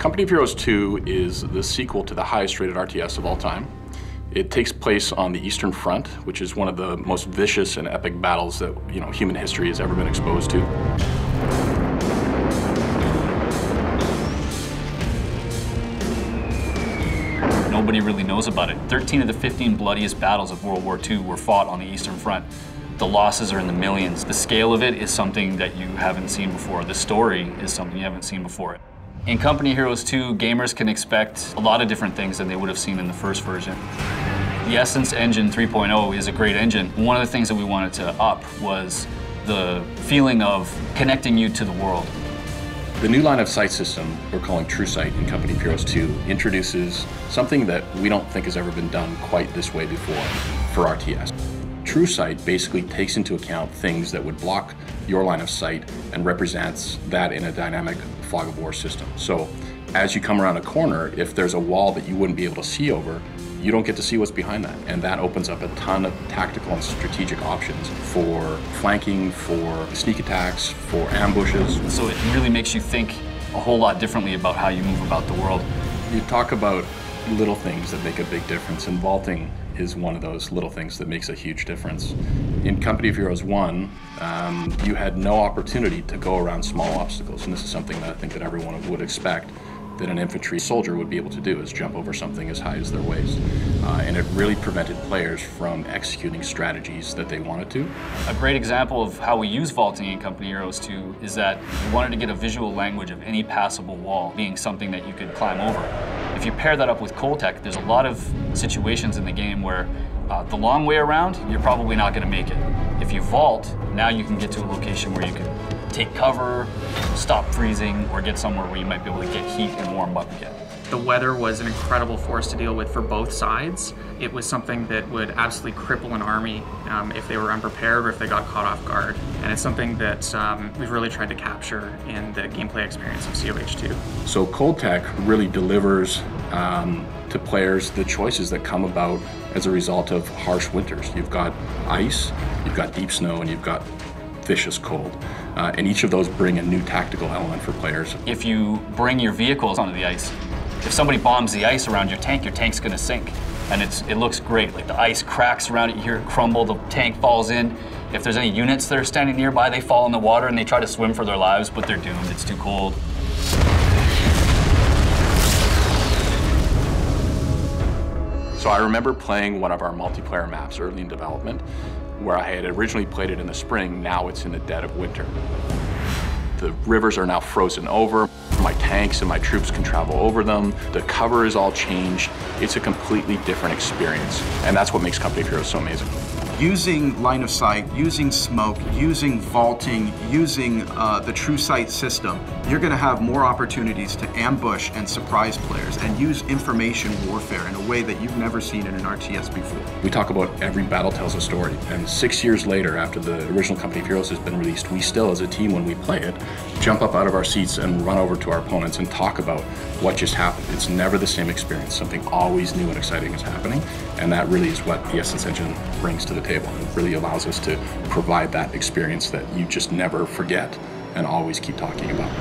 Company of Heroes 2 is the sequel to the highest rated RTS of all time. It takes place on the Eastern Front, which is one of the most vicious and epic battles that human history has ever been exposed to. Nobody really knows about it. 13 of the 15 bloodiest battles of World War II were fought on the Eastern Front. The losses are in the millions. The scale of it is something that you haven't seen before. The story is something you haven't seen before. In Company of Heroes 2, gamers can expect a lot of different things than they would have seen in the first version. The Essence Engine 3.0 is a great engine. One of the things that we wanted to up was the feeling of connecting you to the world. The new line of sight system we're calling True Sight in Company of Heroes 2 introduces something that we don't think has ever been done quite this way before for RTS. True Sight basically takes into account things that would block your line of sight and represents that in a dynamic fog of war system. So as you come around a corner, if there's a wall that you wouldn't be able to see over, you don't get to see what's behind that. And that opens up a ton of tactical and strategic options for flanking, for sneak attacks, for ambushes. So it really makes you think a whole lot differently about how you move about the world. You talk about little things that make a big difference, and vaulting is one of those little things that makes a huge difference. In Company of Heroes 1, you had no opportunity to go around small obstacles, and this is something that I think that everyone would expect that an infantry soldier would be able to do, is jump over something as high as their waist. And it really prevented players from executing strategies that they wanted to. A great example of how we use vaulting in Company of Heroes 2 is that we wanted to get a visual language of any passable wall being something that you could climb over. If you pair that up with cold tech, there's a lot of situations in the game where the long way around, you're probably not going to make it. If you vault, now you can get to a location where you can take cover, stop freezing, or get somewhere where you might be able to get heat and warm up again. The weather was an incredible force to deal with for both sides. It was something that would absolutely cripple an army if they were unprepared or if they got caught off guard. And it's something that we've really tried to capture in the gameplay experience of COH2. So cold tech really delivers to players the choices that come about as a result of harsh winters. You've got ice, you've got deep snow, and you've got vicious cold. And each of those bring a new tactical element for players. If you bring your vehicles onto the ice, if somebody bombs the ice around your tank's gonna sink. And it looks great. Like the ice cracks around it, you hear it crumble, the tank falls in. If there's any units that are standing nearby, they fall in the water and they try to swim for their lives, but they're doomed, it's too cold. So I remember playing one of our multiplayer maps early in development, where I had originally played it in the spring, now it's in the dead of winter. The rivers are now frozen over. My tanks and my troops can travel over them. The cover is all changed. It's a completely different experience. And that's what makes Company of Heroes so amazing. Using line of sight, using smoke, using vaulting, using the True Sight system, you're going to have more opportunities to ambush and surprise players and use information warfare in a way that you've never seen in an RTS before. We talk about every battle tells a story, and 6 years later, after the original Company of Heroes has been released, we still, as a team, when we play it, jump up out of our seats and run over to our opponents and talk about what just happened. It's never the same experience. Something always new and exciting is happening, and that really is what the Essence Engine brings to the table. It really allows us to provide that experience that you just never forget and always keep talking about.